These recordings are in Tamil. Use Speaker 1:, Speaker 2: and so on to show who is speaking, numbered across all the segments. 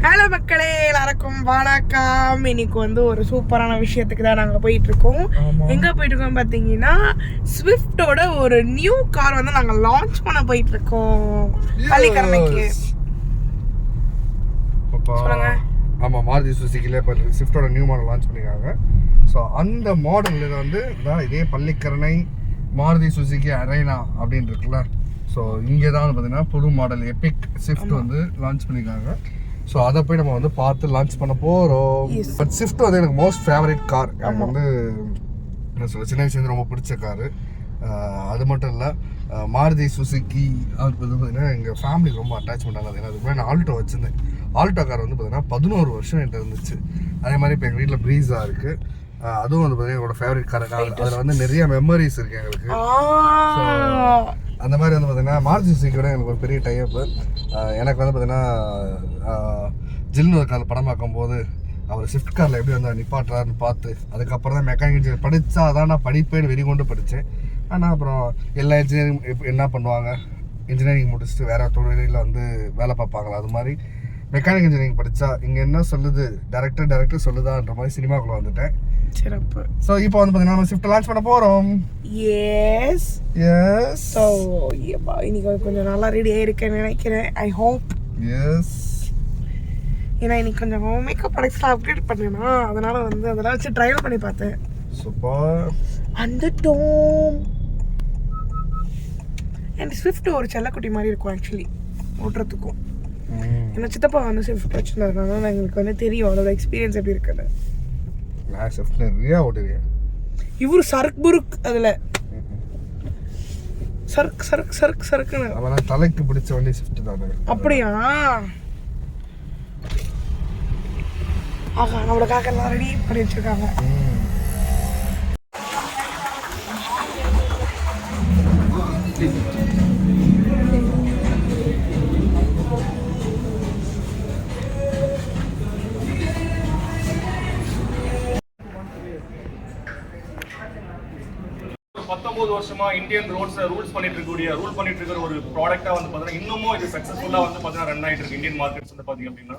Speaker 1: ஹலோ மக்களே, எல்லாருக்கும் வணக்கம். இன்னைக்கு ஒரு சூப்பரான விஷயத்துக்கு தான் நாங்கள் போயிட்டு இருக்கோம். எங்க போயிட்டு இருக்கோம் பார்த்தீங்கன்னா, ஸ்விஃப்டோட ஒரு நியூ கார் நாங்கள் லான்ச் பண்ண போயிட்டு இருக்கோம் பள்ளிக்கரணைக்கு. சொல்லுங்க.
Speaker 2: ஆமாம், மாருதி சுசுக்கியில் இப்போ ஸ்விஃப்டோட நியூ மாடல் லான்ச் பண்ணியிருக்காங்க. ஸோ அந்த மாடலில் இதே பள்ளிக்கரணை மாருதி சுசுக்கி அரைனா அப்படின்னு இருக்குல்ல. ஸோ இங்கே தான் பார்த்தீங்கன்னா புது மாடல் எபிக் ஸ்விஃப்ட் லான்ச் பண்ணியிருக்காங்க. ஸோ அதை போய் நம்ம பார்த்து லான்ச் பண்ண போகிறோம். பட் ஸ்விஃப்ட் எனக்கு மோஸ்ட் ஃபேவரட் கார். எனக்கு என்ன சொல்ல, சின்ன வயசுலேருந்து ரொம்ப பிடிச்ச காரு. அது மட்டும் இல்லை, மாருதி சுசுக்கி அது பார்த்தீங்கன்னா எங்கள் ஃபேமிலிக்கு ரொம்ப அட்டாச்மெண்ட் ஆனது. ஏன்னா அதுக்கு நான் ஆல்டோ வச்சுருந்தேன். ஆல்டோ கார் பார்த்தீங்கன்னா 11 வருஷம் என்கிட்ட இருந்துச்சு. அதே மாதிரி இப்போ எங்கள் வீட்டில் ப்ரீஸா இருக்குது. அதுவும் பார்த்தீங்கன்னா என்னோட ஃபேவரட் கார். அதில் நிறைய மெமரிஸ் இருக்குது எங்களுக்கு. ஸோ அந்த மாதிரி பார்த்தீங்கன்னா மாருதி சுசுக்கியோட எனக்கு ஒரு பெரிய டைப். எனக்கு பார்த்தீங்கன்னா ஜில்னு ஒரு கார் படம் பார்க்கும்போது அவர் ஸ்விஃப்ட் காரில் எப்படி நிப்பாட்டுறாருன்னு பார்த்து அதுக்கப்புறம் தான் மெக்கானிக் இன்ஜினியர் படித்தா அதான் நான் படிப்பேன்னு வெறி கொண்டு படித்தேன். ஆனால் அப்புறம் எல்லா இன்ஜினியரிங் என்ன பண்ணுவாங்க, இன்ஜினியரிங் முடிச்சுட்டு வேறு தொழிலில் வேலை பார்ப்பாங்களா. அது மாதிரி மெக்கானிக் இன்ஜினியரிங் படித்தா இங்கே என்ன சொல்லுது, டேரக்டர் சொல்லுதான்ற மாதிரி சினிமாக்குள்ளே வந்துட்டேன்.
Speaker 1: சிறப்பு.
Speaker 2: ஸோ இப்போ பார்த்தீங்கன்னா நம்ம ஸ்விஃப்ட் லான்ச் பண்ண போகிறோம்.
Speaker 1: எஸ். ஸோ இன்னைக்கு கொஞ்சம் நல்லா ரெடி ஆயிருக்கேன்னு நினைக்கிறேன். I hope.
Speaker 2: எஸ்.
Speaker 1: ஏன்னா இன்னைக்கு கொஞ்சம் மேக்கப் ப்ராடக்ட்ஸ்லாம் அப்டேட் பண்ணேன்னா, அதனால அதெல்லாம் வச்சு ட்ரையல் பண்ணி பார்த்தேன்.
Speaker 2: சூப்பர்.
Speaker 1: அந்த டோம் அண்ட் ஸ்விஃப்ட் ஒரு செல்லக்குட்டி மாதிரி இருக்கும் ஆக்சுவலி ஓட்டுறதுக்கும். ஏன்னா சித்தப்பா ஸ்விஃப்ட் வச்சுருந்தாருனால எங்களுக்கு தெரியும் அதோட எக்ஸ்பீரியன்ஸ் எப்படி இருக்குன்னு.
Speaker 2: நான் ஸ்விஃப்ட் நிறையா ஓட்டிருக்கேன்.
Speaker 1: இவரு சர்க் புருக் அதில் சர்க் சர்க் சர்க் சர்க்குன்னு
Speaker 2: அவன் தலைக்கு பிடிச்ச வண்டி ஸ்விஃப்ட் தான்.
Speaker 1: அப்படியா? ஆஹா, நம்மளோட காக்கெல்லாம் ரெடி பண்ணி வச்சிருக்காங்க.
Speaker 3: வருஷமா இந்தியன் ரோட்ஸ் ரூல் பண்ணிட்டு இருக்கிற ஒரு ப்ராடக்ட்டா பாத்தீங்கன்னா இன்னமும் இது சக்சஸ்ஃபுல்லா பாத்தீங்கன்னா ரன் ஆயிட்டு இருக்கு இந்தியன் மார்க்கெட்ஸ். பாத்தீங்க அப்படின்னா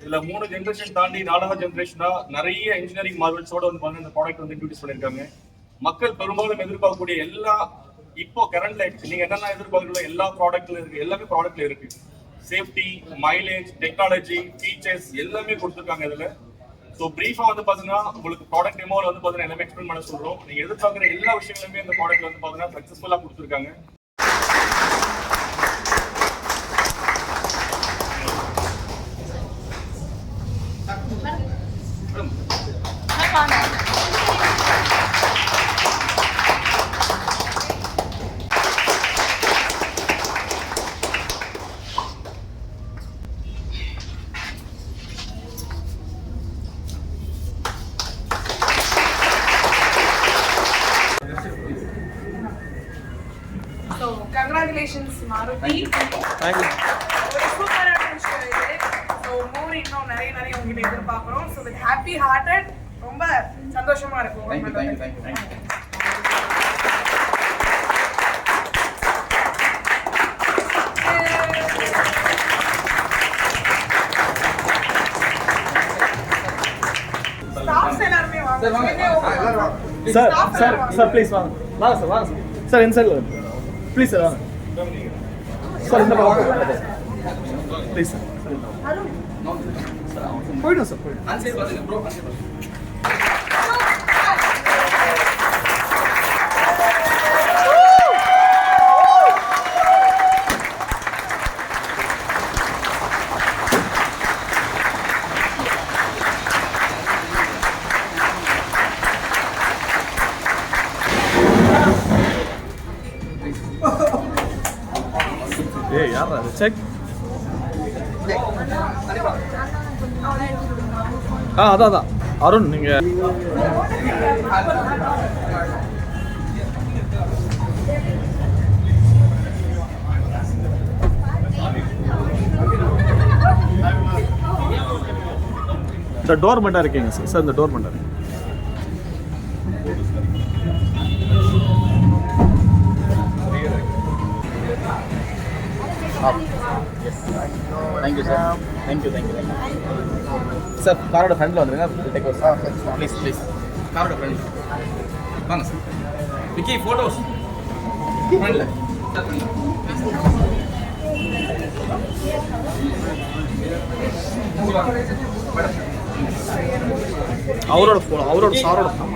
Speaker 3: இதுல 3 ஜெனரேஷன் தாண்டி 4வது ஜெனரேஷனா நிறைய இன்ஜினியரிங் மார்வல்ஸோட பாத்தீங்கன்னா இந்த ப்ராடக்ட் இன்ட்ரோடியூஸ் பண்ணிருக்காங்க. மக்கள் பெரும்பாலும் எதிர்பார்க்கக்கூடிய எல்லா இப்போ கரண்ட்ல நீங்க என்னென்ன எதிர்பார்க்கல எல்லா ப்ராடக்ட்ல இருக்கு, எல்லாமே ப்ராடக்ட்ல இருக்கு. சேஃப்டி, மைலேஜ், டெக்னாலஜி, ஃபீச்சர்ஸ் எல்லாமே கொடுத்துருக்காங்க இதுல. ஸோ பிரீஃபா பாத்தீங்கன்னா உங்களுக்கு ப்ராடக்ட் டெமோல பாத்தீங்கன்னா எல்லாமே எக்ஸ்பிளைன் பண்ண சொல்றோம். நீங்க எதிர்பார்க்குற எல்லா விஷயங்களுமே இந்த ப்ராடக்ட்ல பாத்தீங்கன்னா சக்சஸ்ஃபுல்லா கொடுத்துருக்காங்க.
Speaker 1: Congratulations Maruti.
Speaker 2: Thank you.
Speaker 1: ஒரு சூப்பரான விஷயம் இது. ஸோ மோர் இன்னும் நிறைய உங்ககிட்ட எதிர்பார்க்குறோம். ஸோ வித் ஹாப்பி ஹார்ட்டட் ரொம்ப சந்தோஷமா இருக்கும். ஸ்டாஃப்ஸ் எல்லாரும் வாங்க.
Speaker 4: சார் ப்ளீஸ் வாங்க சார் இன்சைட்ல ப்ளீஸ் சார் வாங்க சார் இந்த பக்கம் ப்ளீஸ் சார் போய்டும் சார் போய்டும். ஏய் யாரா செக் அதான் அருண் நீங்க இந்த டோர் மட்டும் இருக்கீங்க சார் இந்த டோர் மட்டும் up. Thank you sir. Thank you. Sir காரோட ஃப்ரண்டில் வந்துருங்க. Take over sir. ப்ளீஸ் காரோட ஃப்ரண்ட் வாங்க சார். விக்கி ஃபோட்டோஸ் ஃப்ரண்டில். அவரோட ஃபோன், அவரோட சாரோட ஃபோன்.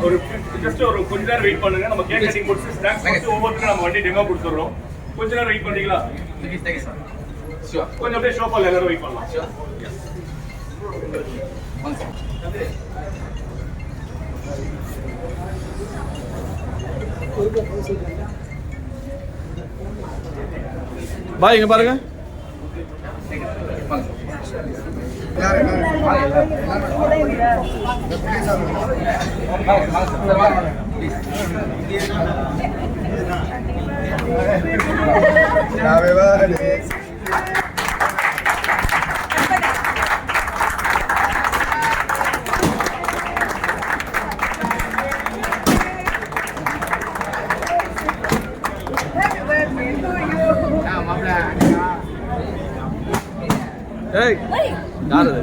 Speaker 3: ஒரு ஜஸ்ட் ஒரு கொஞ்ச நேரம் வெயிட் பண்ணுங்க. நம்ம கேக் கட்டிங் முடிச்சு ஸ்நாக்ஸ் வந்து ஒவ்வொருத்தரும் நம்ம வண்டி டெமோ கொடுத்துறோம். கொஞ்ச நேரம் வெயிட் பண்றீங்களா? கொஞ்சம் அப்படியே ஷோ பண்ணல, எல்லாரும் வெயிட் பண்ணலாம்.
Speaker 4: பாய் இங்க பாருங்க. ஏய் யாரு இது?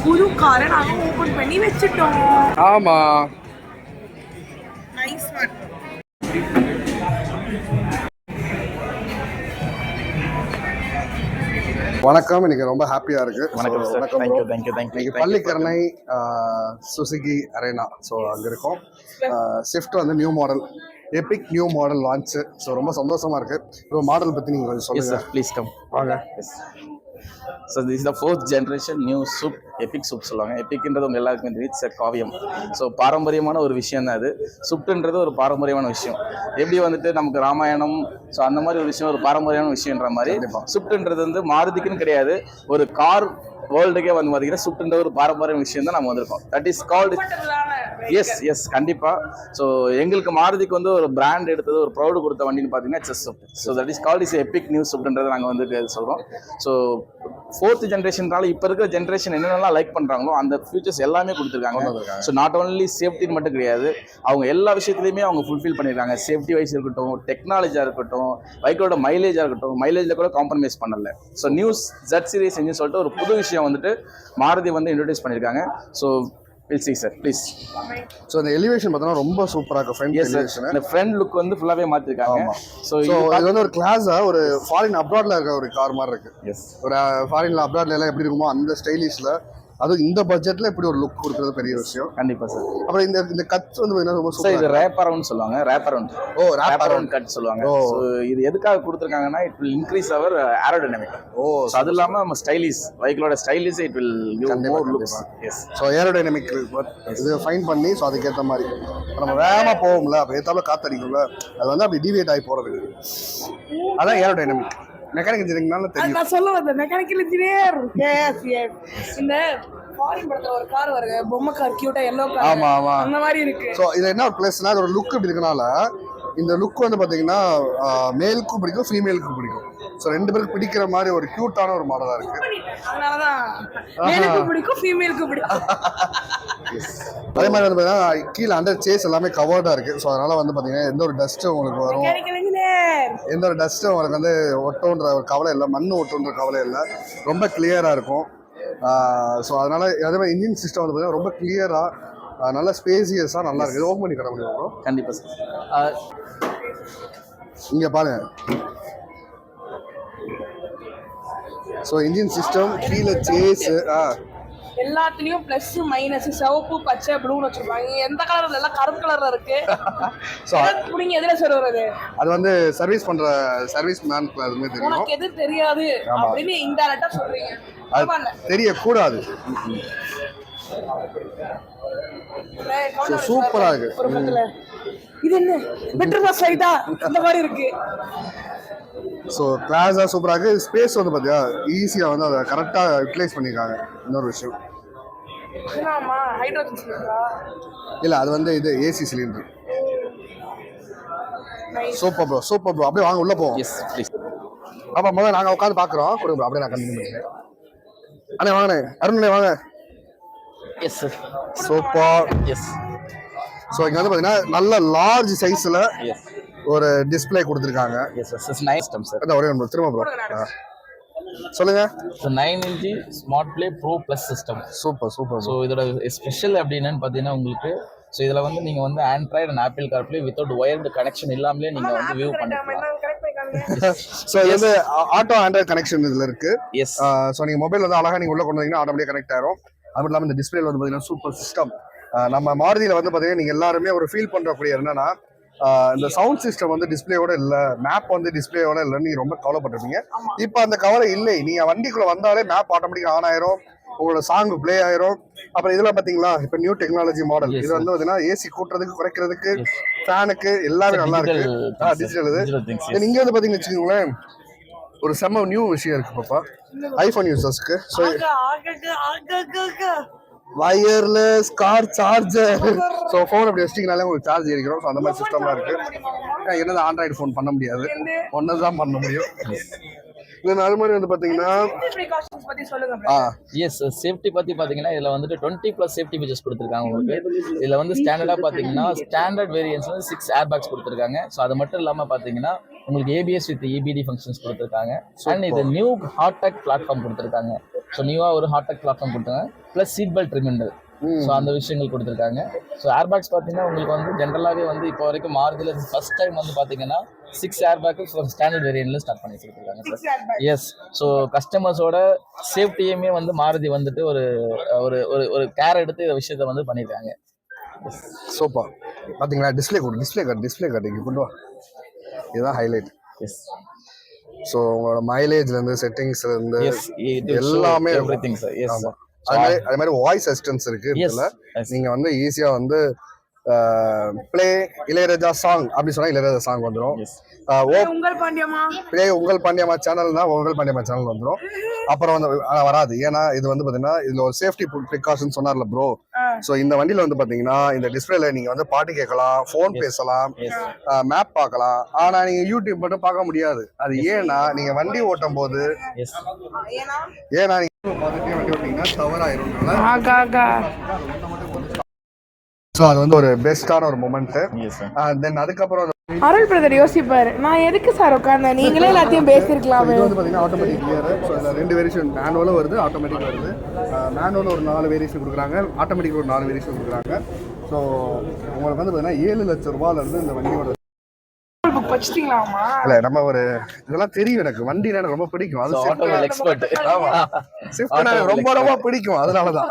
Speaker 1: புது காரை நாங்க ஓபன் பண்ணி வச்சுட்டோம்.
Speaker 2: ஆமா
Speaker 1: நைஸ் ஒன்.
Speaker 2: வணக்கம். இன்னைக்கு ரொம்ப ஹாப்பியா இருக்கு.
Speaker 4: வணக்கம் சார். தேங்க்யூ.
Speaker 2: இன்னைக்கு பள்ளிக்கரணை சுசுகி அரேனா. ஸோ அங்கே இருக்கோம். ஸ்விஃப்ட் வந்து new model, Epic new model launch. So ரொம்ப சந்தோஷமா இருக்கு. இப்போ மாடல் பத்தி நீங்க கொஞ்சம் சொல்லுங்க.
Speaker 4: ப்ளீஸ் கம்
Speaker 2: வாங்க.
Speaker 4: So this is the 4th generation new soup, Epic soup சொல்லுவாங்க. எபிக்ன்றது உங்கள் எல்லாருக்குமே தெரியும், இட்ஸ் காவியம். ஸோ பாரம்பரியமான ஒரு விஷயம் தான் அது. சுப்டுன்றது ஒரு பாரம்பரியமான விஷயம். எப்படி வந்துட்டு நமக்கு ராமாயணம், ஸோ அந்த மாதிரி ஒரு விஷயம் ஒரு பாரம்பரியமான விஷயன்ற மாதிரி சுப்டுன்றது வந்து மாருதிக்குன்னு கிடையாது, ஒரு கார் வேர்ல்டுக்கே வந்து பார்த்தீங்கன்னா சுப்டுன்ற ஒரு பாரம்பரிய விஷயம் தான் நம்ம வந்திருக்கோம். தட் இஸ் கால்டு எஸ் கண்டிப்பாக. ஸோ எங்களுக்கு மாருதிக்கு வந்து ஒரு பிராண்ட் எடுத்தது, ஒரு ப்ரௌடு கொடுத்த வண்டின்னு பார்த்தீங்கன்னா it's Swift. So that is called is Epic New சூப்ன்றதை நாங்கள் வந்து சொல்கிறோம். ஸோ 4th ஜென்ரேஷனால இப்போ இருக்கிற ஜென்ரேஷன் என்னென்னலாம் லைக் பண்ணுறாங்களோ அந்த ஃபியூச்சர்ஸ் எல்லாமே கொடுத்துருக்காங்க. ஸோ நாட் ஓன்லி சேஃப்டின்னு மட்டும் கிடையாது, அவங்க எல்லா விஷயத்துலையுமே அவங்க ஃபுல்ஃபில் பண்ணியிருக்காங்க. சேஃப்டி வைஸ் இருக்கட்டும், டெக்னாலஜியாக இருக்கட்டும், பைக்கோட மைலேஜாக இருக்கட்டும், மைலேஜில் கூட காம்ப்ரமைஸ் பண்ணல. ஸோ நியூஸ் Z சீரிஸ் என்று சொல்லிட்டு ஒரு புது விஷயம் வந்துட்டு மாருதி வந்து இன்ட்ரோடியூஸ் பண்ணியிருக்காங்க. So will see sir please.
Speaker 2: So இந்த எலிவேஷன் பார்த்தோன்னா ரொம்ப சூப்பராக இருக்கு. ஃப்ரண்ட் எலிவேஷன்,
Speaker 4: இந்த ஃப்ரண்ட் லுக் வந்து ஃபுல்லாகவே மாற்றிருக்காங்க. ஸோ
Speaker 2: இது வந்து ஒரு கிளாஸாக ஒரு ஃபாரின் அப்ராட்ல இருக்க ஒரு கார் மாதிரி இருக்கு.
Speaker 4: எஸ்,
Speaker 2: ஒரு ஃபாரின்ல அப்ராட்ல எல்லாம் எப்படி இருக்குமோ அந்த ஸ்டைலிஷ்ல, அதுவும் இந்த பட்ஜெட்ல இப்படி ஒரு லுக் கொடுக்குறது பெரிய விஷயம்.
Speaker 4: கண்டிப்பா சார்.
Speaker 2: அப்புறம் இந்த கட்ஸ் வந்து பார்த்தீங்கன்னா ரொம்ப
Speaker 4: சார் இது ரேப் அரவுண்ட் சொல்லுவாங்க. Wrap around,
Speaker 2: wrap
Speaker 4: around cut சொல்லுவாங்க. ஸோ இது எதுக்காக கொடுத்துருக்காங்கன்னா it will increase our aerodynamic. So அது இல்லாமல் நம்ம ஸ்டைலிஷ் வெஹிக்கிளோட stylish it will give more looks. Yes,
Speaker 2: so aerodynamic இது ஃபைன் பண்ணி, ஸோ அதுக்கேற்ற மாதிரி நம்ம வேகமாக போவோம்ல, அப்போ ஏற்றாலும் காத்தடிக்கும்ல, அது வந்து அப்படி டிவியேட் ஆகி போகிறது. அதான் ஏரோடைனமிக். மெக்கானிக் இன்ஜினியரிங்னால தெரியும்.
Speaker 1: நான் சொல்ல வந்தேன் மெக்கானிக்கல் இன்ஜினியர். இந்த ஃபாரின் படத்துல ஒரு கார் வருது, பொம்மை கார், கியூட்டா எல்லோ கார்.
Speaker 2: ஆமா
Speaker 1: அந்த மாதிரி இருக்கு.
Speaker 2: ஸோ இது என்ன ஒரு ப்ளஸ்னா, ஒரு லுக் இப்படி இருக்கனால இந்த லுக் வந்து பார்த்தீங்கன்னா மேலுக்கும் பிடிக்கும், ஃபீமேலுக்கும் பிடிக்கும். ஸோ 2 பேருக்கு பிடிக்கிற மாதிரி ஒரு க்யூட்டான ஒரு மாடலாக இருக்கு.
Speaker 1: அதனாலதான் மேலுக்கும் பிடிக்கும், ஃபீமேலுக்கும் பிடிக்கும்.
Speaker 2: அதே மாதிரி வந்து பார்த்தீங்கன்னா கீழே அண்டர் சேஸ் எல்லாமே கவர்டாக இருக்கு. ஸோ அதனால வந்து பார்த்தீங்கன்னா எந்த ஒரு டஸ்ட்டும் உங்களுக்கு வரும்,
Speaker 1: மெக்கானிக்கல் இன்ஜினியர்,
Speaker 2: எந்த ஒரு டஸ்ட்டும் உங்களுக்கு வந்து ஒட்டுன்ற ஒரு கவலை இல்லை, மண் ஒட்டுன்ற கவலை இல்லை, ரொம்ப கிளியராக இருக்கும். ஸோ அதனால அதே மாதிரி இன்ஜின் சிஸ்டம் வந்து பார்த்தீங்கன்னா ரொம்ப கிளியராக, நல்ல ஸ்பேசியஸாக நல்லா இருக்குது. ஓப்பன் பண்ணி கட்ட முடியும்.
Speaker 4: கண்டிப்பாக சார்.
Speaker 2: இங்கே பாருங்க. ஸோ இன்ஜின் சிஸ்டம் கீழே சேஸ்
Speaker 1: எல்லாத்துலயும் பிளஸ் மைனஸ், சிவப்பு, பச்சை, ப்ளூன்னு வச்சிருப்பாங்க. எந்த கலர்ல எல்லாம் கருப்பு கலர்ல இருக்கு. நீங்க எதுல சார் வருது?
Speaker 2: அது வந்து சர்வீஸ் பண்ற சர்வீஸ் மேனுக்கு அதுமே தெரியும்.
Speaker 1: உனக்கு எது தெரியாது அப்படின்னு இன்டைரக்டா சொல்றீங்க.
Speaker 2: அது தெரியக்கூடாது. சூப்பரா இருக்கு.
Speaker 1: ஒரு பக்கத்துல இது என்ன பெட்டர் பாஸ் லைட்டா இந்த மாதிரி இருக்கு.
Speaker 2: ஸோ கிளாஸாக சூப்பராக இருக்குது. ஸ்பேஸ் வந்து பார்த்தியா ஈஸியாக வந்து அதை கரெக்டாக யூட்டிலைஸ் பண்ணியிருக்காங்க. இன்னொரு விஷயம்
Speaker 1: என்னம்மா ஹைட்ரோஜன் சிலிண்டரா?
Speaker 2: இல்லை அது வந்து இது AC cylinder. Super bro, super bro. அப்படியே வாங்க உள்ள போவோம்.
Speaker 4: Yes please.
Speaker 2: அப்போ முதல்ல நாங்கள் உட்காந்து பார்க்குறோம். கொடுங்க ப்ரோ, அப்படியே நான் கண்டினியூ பண்ணிக்கிறேன். அண்ணே வாங்கண்ணே, அருண்ண்ணே வாங்க.
Speaker 4: Yes sir.
Speaker 2: Super.
Speaker 4: Yes.
Speaker 2: So இங்கே வந்து பார்த்தீங்கன்னா நல்ல லார்ஜ் சைஸில்
Speaker 4: எஸ்.
Speaker 2: ஒரு டிஸ்பிளே கொடுத்துருக்காங்க.
Speaker 4: Yes sir. It's nice system sir.
Speaker 2: அதான் ஒரே ஒன்று திரும்ப ப்ரோ சொல்லுங்க.
Speaker 4: So 9 inch smart play bro plus system.
Speaker 2: Super super.
Speaker 4: So இதோட ஸ்பெஷல் அப்படின்னு பார்த்தீங்கன்னா உங்களுக்கு ஸோ இதில் வந்து நீங்கள் வந்து Android and apple CarPlay without wired connection இல்லாமலே நீங்கள் வந்து வியூ பண்ணிக்கலாம்.
Speaker 2: ஸோ இது வந்து ஆட்டோ ஆண்ட்ராய்டு கனெக்ஷன் இதில் இருக்கு.
Speaker 4: எஸ்.
Speaker 2: ஸோ நீங்கள் மொபைல் வந்து அழகாக நீங்கள் உள்ள கொண்டு வந்தீங்கன்னா ஆட்டோமேட்டிக் கனெக்ட் ஆயிரும். அது மட்டும் இல்லாமல் இந்த டிஸ்பிளேல வந்து பார்த்தீங்கன்னா சூப்பர் சிஸ்டம். நம்ம மாருதியில் வந்து பார்த்தீங்கன்னா நீங்கள் எல்லாருமே ஒரு ஃபீல் பண்ணுறக்கூடிய என்னன்னா இந்த சவுண்ட் சிஸ்டம் வந்து டிஸ்பிளேயோட இல்லை, மேப் வந்து டிஸ்பிளேயோட இல்லைன்னு நீங்கள் ரொம்ப கவலைப்பட்டிருப்பீங்க. இப்போ அந்த கவலை இல்லை. நீங்கள் வண்டிக்குள்ளே வந்தாலே மேப் ஆட்டோமேட்டிக்காக ஆன் ஆயிரும், உங்களோட சாங் பிளே ஆயிரும். அப்புறம் இதெல்லாம் பார்த்தீங்களா இப்போ நியூ டெக்னாலஜி மாடல். இது வந்து பார்த்தீங்கன்னா ஏசி கூட்டுறதுக்கு குறைக்கிறதுக்கு ஃபேனுக்கு எல்லாமே நல்லா இருக்கு. டிஜிட்டல் இது. இங்கே வந்து பார்த்தீங்கன்னு வச்சுக்கோங்களேன் ஒரு செம்ம நியூ விஷயம் இருக்கு பாப்பா ஐஃபோன் யூசர்ஸ்க்கு. So wireless car charger. So phone அப்படி வச்சிட்டிங்கனாலே உங்களுக்கு சார்ஜ் ஏறிக்கிறோம். ஸோ அந்த மாதிரி சிஸ்டம்லாம் இருக்கு. என்னது ஆண்ட்ராய்டு ஃபோன் பண்ண முடியாது, ஒன்று தான் பண்ண முடியும். இல்லை அது மாதிரி வந்து பார்த்தீங்கன்னா
Speaker 4: எஸ் சேஃப்டி பற்றி பார்த்தீங்கன்னா இதில் வந்துட்டு 20+ சேஃப்டி ஃபீச்சர்ஸ் கொடுத்துருக்காங்க உங்களுக்கு. இதில் வந்து ஸ்டாண்டர்டாக பார்த்தீங்கன்னா ஸ்டாண்டர்ட் வேரியன்ஸ் வந்து 6 ஏர் பேக்ஸ் கொடுத்துருக்காங்க. ஸோ அது மட்டும் இல்லாமல் பார்த்தீங்கன்னா உங்களுக்கு ஏபிஎஸ் வித் EBD ஃபங்க்ஷன்ஸ் கொடுத்துருக்காங்க. அண்ட் இது நியூ ஹார்டெக் பிளாட்ஃபார்ம் கொடுத்துருக்காங்க. ஸோ நியூவாக ஒரு ஹார்டெக் பிளாட்ஃபார்ம் கொடுத்தாங்க. Plus seat belt reminder. So அந்த விஷயங்கள் கொடுத்துருக்காங்க. ஸோ ஏர் பேக்ஸ் பார்த்தீங்கன்னா உங்களுக்கு வந்து ஜென்ரலாகவே வந்து இப்போ வரைக்கும் மாருதியில் ஃபர்ஸ்ட் டைம் வந்து பார்த்தீங்கன்னா 6 ஏர் பேக்ஸ் ஸ்டாண்டர்ட் வேரியன்ட்ல ஸ்டார்ட் பண்ணி கொடுத்துருக்காங்க சார். எஸ். ஸோ கஸ்டமர்ஸோட சேஃப்டியுமே வந்து மாருதி வந்துட்டு ஒரு ஒரு ஒரு கேர் எடுத்து இந்த விஷயத்த வந்து பண்ணியிருக்காங்க.
Speaker 2: சூப்பர். பார்த்தீங்களா டிஸ்பிளே கார்டு இங்கே கொண்டு வா. இதுதான் ஹைலைட்.
Speaker 4: எஸ்.
Speaker 2: ஸோ உங்களோட மைலேஜ்லேருந்து செட்டிங்ஸ்லேருந்து எல்லாமே
Speaker 4: எவ்ரிதிங் சார். எஸ்.
Speaker 2: அது மாதிரி வாய்ஸ் அசிஸ்டன்ஸ் இருக்கு. நீங்க வந்து ஈஸியா வந்து பிளே இளையராஜா சாங் அப்படி சொன்னா இளையராஜா சாங் வந்துடும். பிளே உங்கள் பாண்டியம்மா சேனல்னா உங்கள் பாண்டியம்மா சேனல் வந்துடும். அப்புறம் வந்து வராது. ஏன்னா இது வந்து பாத்தீங்கன்னா இதுல ஒரு சேஃப்டி ப்ரிகாஷன் சொன்னார்ல ப்ரோ. ஸோ இந்த வண்டியில வந்து பாத்தீங்கன்னா இந்த டிஸ்பிளேல நீங்க வந்து பாட்டு கேட்கலாம், ஃபோன் பேசலாம், மேப் பார்க்கலாம். ஆனா நீங்க யூடியூப் மட்டும் பார்க்க முடியாது. அது ஏன்னா நீங்க வண்டி ஓட்டும் போது ஏன்னா நீங்க பார்த்துட்டே வண்டி ஓட்டிங்கன்னா டவர் ஆயிரும். ஸோ அது வந்து ஒரு பெஸ்டான ஒரு மொமெண்ட். தென் அதுக்கப்புறம்
Speaker 1: அருள் பிரதர் யோசிப்பாரு, நான் எதுக்கு சார் உட்கார்ந்தேன், நீங்களே எல்லாத்தையும் பேசியிருக்கலாமே.
Speaker 2: இது வந்து பார்த்தீங்கன்னா ஆட்டோமேட்டிக் கியர். ஸோ இதில் 2 வேரியேஷன் மேனுவலும் வருது, ஆட்டோமேட்டிக் வருது. மேனுவல் ஒரு 4 வேரியேஷன் கொடுக்குறாங்க, ஆட்டோமேட்டிக் ஒரு 4 வேரியேஷன் கொடுக்குறாங்க. ஸோ உங்களுக்கு வந்து பார்த்தீங்கன்னா 7 லட்சம் ரூபாயிலிருந்து இந்த வண்டியோட
Speaker 1: புக் வச்சிட்டீங்களாமா?
Speaker 2: இல்ல நம்ம ஒரு இதெல்லாம் தெரியும். எனக்கு வண்டி எனக்கு ரொம்ப பிடிக்கும். அது
Speaker 4: ஆட்டோமொபைல் எக்ஸ்பர்ட்.
Speaker 2: ஆமா, ஸ்விஃப்ட் எனக்கு ரொம்ப ரொம்ப பிடிக்கும். அதனாலதான்.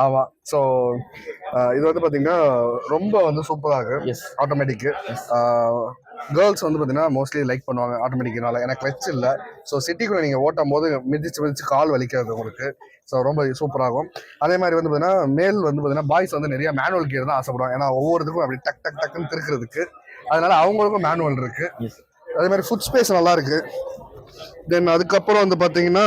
Speaker 2: ஆமா. ஸோ இது வந்து பாத்தீங்கன்னா ரொம்ப வந்து சூப்பரா இருக்கு. ஆட்டோமேட்டிக் கேர்ள்ஸ் வந்து பார்த்தீங்கன்னா மோஸ்ட்லி லைக் பண்ணுவாங்க ஆட்டோமேட்டிக்னால. ஏன்னா கிளச் இல்லை. ஸோ சிட்டிக்குள்ளே நீங்கள் ஓட்டும் போது மிதிச்சு கால் வலிக்காது உங்களுக்கு. ஸோ ரொம்ப சூப்பராகும். அதே மாதிரி வந்து பார்த்தீங்கன்னா மேல் வந்து பார்த்தீங்கன்னா பாய்ஸ் வந்து நிறைய மேனுவல் கியர் தான் ஆசைப்படுவாங்க. ஏன்னா ஒவ்வொருத்துக்கும் அப்படி டக் டக் டக்குன்னு திருக்கிறதுக்கு. அதனால அவங்களுக்கும் மேனுவல் இருக்கு. அதே மாதிரி ஃபுட் ஸ்பேஸ் நல்லா இருக்கு. தென் அதுக்கப்புறம் வந்து பார்த்தீங்கன்னா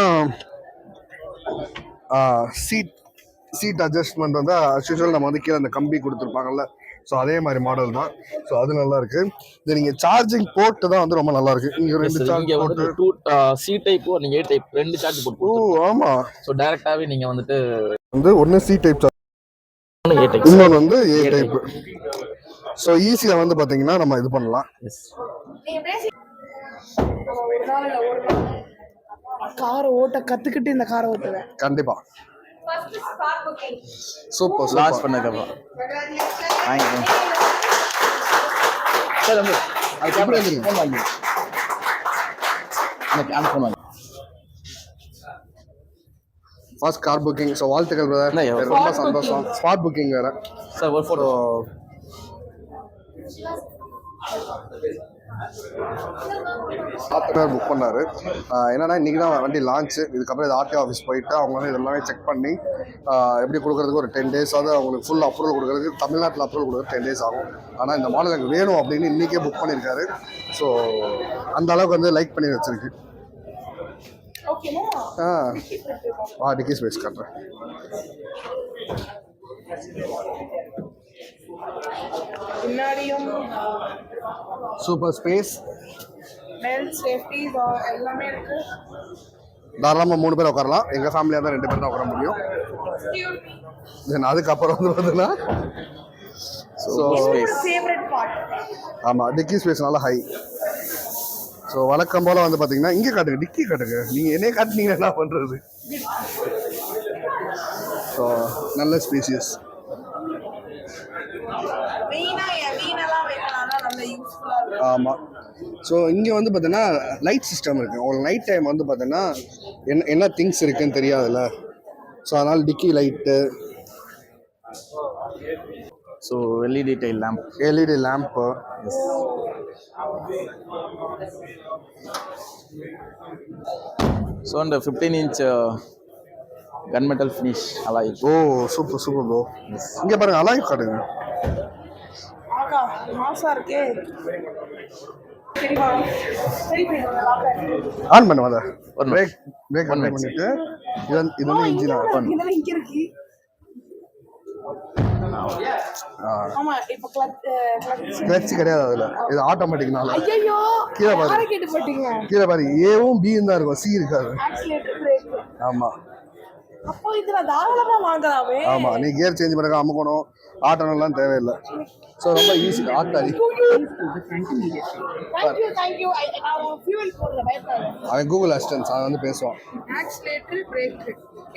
Speaker 2: சீட் அட்ஜஸ்ட்மெண்ட் வந்து அஸ் யூசுவல் நம்ம வந்து கீழே அந்த கம்பி கொடுத்துருப்பாங்கல்ல. ஸோ அதே மாதிரி மாடல் தான். ஸோ அது நல்லா இருக்கு. இது நீங்க சார்ஜிங் போர்ட் தான் வந்து ரொம்ப நல்லா இருக்கு. இங்க 2 சார்ஜ் போர்ட்,
Speaker 4: C டைப் நீங்க A டைப் 2 சார்ஜ் போர்ட்.
Speaker 2: ஓ ஆமா.
Speaker 4: ஸோ டைரக்டாவே நீங்க வந்துட்டு
Speaker 2: ஒன்னு C type charge,
Speaker 4: A type,
Speaker 2: இன்னொன்று வந்து A டைப். ஸோ ஈஸியா வந்து பாத்தீங்கன்னா நம்ம இது பண்ணலாம்.
Speaker 1: காரை ஓட்ட கத்துக்கிட்டு இந்த காரை ஓட்டுவேன்
Speaker 2: கண்டிப்பா. சூப்பர்
Speaker 4: லான்ச் பண்ணதுக்கப்புறம் சார் வந்து அது கேமரா ஃபோன் வாங்கி அந்த ஃபோன் வாங்கி
Speaker 2: ஃபர்ஸ்ட் கார் புக்கிங். ஸோ வாழ்த்துக்கள் பிரதர், ரொம்ப சந்தோஷம். ஸ்பாட் புக்கிங் வேற
Speaker 4: சார். ஒரு ஃபோட்டோ
Speaker 2: புக் பண்ணாரு. என்னன்னா இன்னைக்கு தான் வண்டி லான்ச்சு. இதுக்கப்புறம் இது ஆர்டிஓ ஆஃபீஸ் போயிட்டு அவங்க வந்து இதெல்லாமே செக் பண்ணி எப்படி கொடுக்குறதுக்கு ஒரு 10 days ஆகுது. அவங்களுக்கு ஃபுல் அப்ரூவல் கொடுக்குறதுக்கு தமிழ்நாட்டில் அப்ரூவல் கொடுக்குறது 10 days ஆகும். ஆனால் இந்த மாடல் எனக்கு வேணும் அப்படின்னு இன்றைக்கே புக் பண்ணியிருக்காரு. ஸோ அந்த அளவுக்கு வந்து லைக் பண்ணி வச்சிருக்கு.
Speaker 1: ஓகேவா?
Speaker 2: டிக்கி ஸ்பேஸ் காட்டுறேன்.
Speaker 1: பின்னாடியும்
Speaker 2: சூப்பர் ஸ்பேஸ்,
Speaker 1: பெல் சேஃப்டி எல்லாமே இருக்கு.
Speaker 2: தாராளமாக 3 பேர் உட்காரலாம். எங்கள் ஃபேமிலியாக தான் 2 பேர் தான் உட்கார முடியும். தென் அதுக்கப்புறம் வந்து பார்த்தீங்கன்னா
Speaker 1: ஃபேவரட் பார்ட்.
Speaker 2: ஆமாம், டிக்கி ஸ்பேஸ் நல்லா ஹை. ஸோ வழக்கம் போல் வந்து பார்த்தீங்கன்னா இங்கே காட்டுங்க, டிக்கி காட்டுங்க. நீங்கள் என்னையே காட்டுனீங்க என்ன பண்ணுறது. ஸோ நல்ல ஸ்பேசியஸ். ஆமாம். ஸோ இங்கே வந்து பார்த்தீங்கன்னா லைட் சிஸ்டம் இருக்குது. உங்களுக்கு நைட் டைம் வந்து பார்த்தீங்கன்னா என்ன திங்ஸ் இருக்குன்னு தெரியாதுல்ல. ஸோ அதனால் dickey light,
Speaker 4: so LED tail lamp,
Speaker 2: LED lamp.
Speaker 4: So அந்த 15-inch gunmetal finish alloy.
Speaker 2: Oh super super bro. இங்கே பாருங்க, அலாய் காட்டுங்க.
Speaker 1: ஆகா மாசா இருக்கே.
Speaker 2: ஆன் பண்ணுங்க அத. பிரேக் ஆன் பண்ணிட்டு இது வந்து இன்ஜின் ஆன் பண்ணு.
Speaker 1: இதெல்லாம் இங்க இருக்கு. ஆமா, இப்போ
Speaker 2: கிளட்ச் கிடையாது அதுல. இது ஆட்டோமேட்டிக்னால.
Speaker 1: ஐயோ
Speaker 2: கீழே பாரு,
Speaker 1: யாரை கேட்டு போட்டீங்க?
Speaker 2: கீழே பாரு, ஏவும் பியும் தான் இருக்கும், சி இருக்காது.
Speaker 1: Oscillator break.
Speaker 2: ஆமா.
Speaker 1: அப்போ இதுல தாராளமா வாங்கலாமே.
Speaker 2: ஆமா, நீ கியர் சேஞ்ச் பண்ண அமுக்கணும், ஆட்டணும்லாம் தேவையில்லை. ஸோ ரொம்ப ஈஸி. ஆட்டாரி
Speaker 1: தேங்க்யூ. ஃபியூல் போடுற பயப்படாத.
Speaker 2: அவன் கூகுள் அசிஸ்டன்ஸ், அவன் வந்து பேசுவான்.
Speaker 1: ஆக்சிலேட்டர் பிரேக்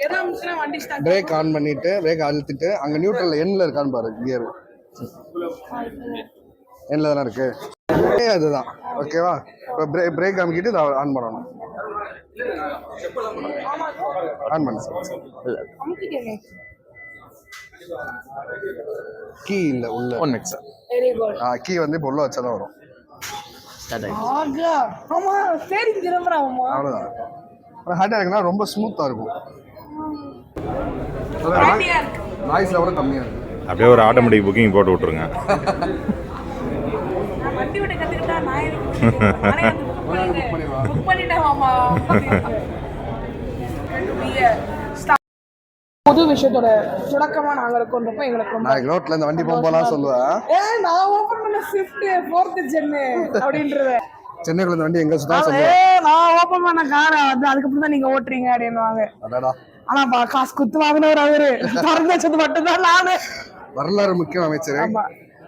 Speaker 1: எதா மிஸ்னா வண்டி ஸ்டார்ட்.
Speaker 2: பிரேக் ஆன் பண்ணிட்டு பிரேக் அழுத்திட்டு அங்கே நியூட்ரல் எண்ணில் இருக்கான்னு பாரு. கியர் எண்ணில் தானே இருக்கு, அதுதான். ஓகேவா? இப்போ பிரேக் அமுக்கிட்டு இதை ஆன் பண்ணணும். ஆன் பண்ணு. கீ இல்லை உள்ள.
Speaker 4: One minute sir.
Speaker 1: Very good.
Speaker 2: Key வந்து இப்போ உள்ள வச்சா தான் வரும்.
Speaker 1: ஆகா ஆமா, சரி திரும்பறாமா.
Speaker 2: அவ்வளோதான். அப்புறம் ஹார்டாக இருக்குன்னா ரொம்ப ஸ்மூத்தாக இருக்கும். நாய்ஸ் லெவலும் கம்மியாக இருக்கும்.
Speaker 5: அப்படியே ஒரு ஆட்டோமேட்டிக் புக்கிங் போட்டு விட்ருங்க.
Speaker 1: வண்டி விட்டு கற்றுக்கிட்டா நான் புக் பண்ணிட்டேன் மாமா. புது விஷயத்தோட தொடக்கமா நாங்க இருக்கோன்றப்ப எங்களுக்கு ரொம்ப
Speaker 2: நான் ரோட்ல இந்த வண்டி போகலாம் சொல்லுவேன்.
Speaker 1: நான் ஓபன் பண்ண ஸ்விஃப்ட் 4th ஜென் அப்படின்றது.
Speaker 2: சென்னைக்குள்ள இந்த வண்டி எங்க சுத்தா சொல்லுவேன்.
Speaker 1: நான் ஓபன் பண்ண காரை வந்து அதுக்கப்புறம் தான் நீங்க ஓட்டுறீங்க அப்படின்னுவாங்க.
Speaker 2: அடடா.
Speaker 1: ஆனா காசு குத்து வாங்கினவர் அவரு, திறந்து வச்சது மட்டும்தான் நானு.
Speaker 2: வரலாறு முக்கியம் அமைச்சர்.
Speaker 1: ஆமா,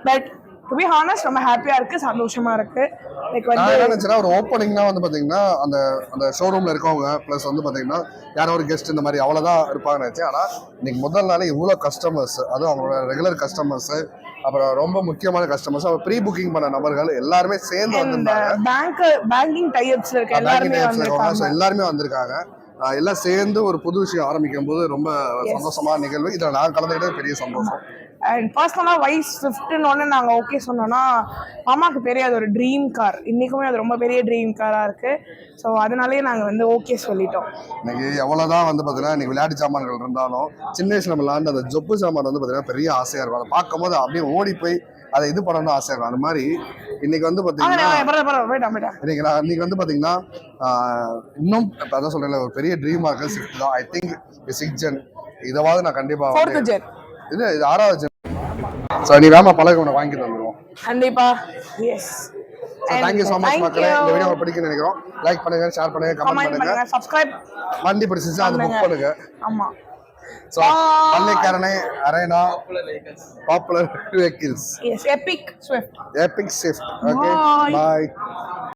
Speaker 1: பட் டு பி ஹானஸ்ட் ரொம்ப ஹாப்பியா இருக்கு, சந்தோஷமா இருக்கு. லைக் வந்து
Speaker 2: நான் என்ன நினைச்சேன்னா ஒரு ஓப்பனிங்னா வந்து பாத்தீங்கன்னா அந்த ஷோரூம்ல இருக்கவங்க பிளஸ் வந்து பாத்தீங்கன்னா யாரோ ஒரு கெஸ்ட் இந்த மாதிரி அவ்வளவுதான் இருப்பாங்கன்னு நினைச்சேன். ஆனா இன்னைக்கு முதல் நாளே இவ்வளவு கஸ்டமர்ஸ், அதுவும் அவங்களோட ரெகுலர் கஸ்டமர்ஸ், அப்புறம் ரொம்ப முக்கியமான கஸ்டமர்ஸ், அப்புறம் ப்ரீ புக்கிங் பண்ண நபர்கள் எல்லாருமே சேர்ந்து வந்திருந்தாங்க.
Speaker 1: பேங்கிங் டைப்ஸ்ல இருக்க
Speaker 2: எல்லாருமே வந்திருக்காங்க. எல்லாம் சேர்ந்து ஒரு புது விஷயம் ஆரம்பிக்கும் போது ரொம்ப சந்தோஷமான நிகழ்வு. இதில் நான் கலந்துக்கிட்டது பெரிய சந்தோஷம்.
Speaker 1: அண்ட் பர்சனலாக வைஸ் ஸ்விஃப்ட்னு ஒன்று நாங்கள் ஓகே சொன்னோன்னா மாமாவுக்கு பெரிய அது ஒரு ட்ரீம் கார், இன்றைக்குமே அது ரொம்ப பெரிய ட்ரீம் காராக இருக்குது. ஸோ அதனாலே நாங்கள் வந்து ஓகே சொல்லிட்டோம்.
Speaker 2: இன்னைக்கு எவ்வளோதான் வந்து பார்த்தீங்கன்னா இன்னைக்கு விளையாட்டு சாமான்கள் இருந்தாலும் சின்ன வயசுல நம்ம விளையாண்டு அந்த ஜொப்பு சாமான் வந்து பார்த்தீங்கன்னா பெரிய ஆசையாக இருக்கும். அதை பார்க்கும் போது அப்படியே ஓடி போய் அதை இது பண்ணணும்னு ஆசையாக இருக்கும். அது மாதிரி இன்னைக்கு வந்து பார்த்தீங்கன்னா இன்னைக்கு வந்து பார்த்தீங்கன்னா இன்னும் அதான் சொல்கிறேன், ஒரு பெரிய ட்ரீமாக இருக்குது ஸ்விஃப்ட் தான். ஐ திங்க் 6th ஜென் இதாவது நான் கண்டிப்பாக இது 6வது ஜென். ஸோ நீ வேமா பழக உன்னை வாங்கி தந்துடுவோம்
Speaker 1: கண்டிப்பா. எஸ்,
Speaker 2: தேங்க்யூ ஸோ மச் மக்களே. இந்த வீடியோ பிடிக்குன்னு நினைக்கிறோம். லைக் பண்ணுங்க, ஷேர் பண்ணுங்க, கமெண்ட் பண்ணுங்க,
Speaker 1: சப்ஸ்கிரைப்.
Speaker 2: வண்டி பிடிச்சிச்சா அதை புக் பண்ணுங்க.
Speaker 1: ஆமா.
Speaker 2: So Pallikaranai Arena Popular Vehicles.
Speaker 1: Yes, Epic Swift.
Speaker 2: Epic Swift. Okay, பாய்.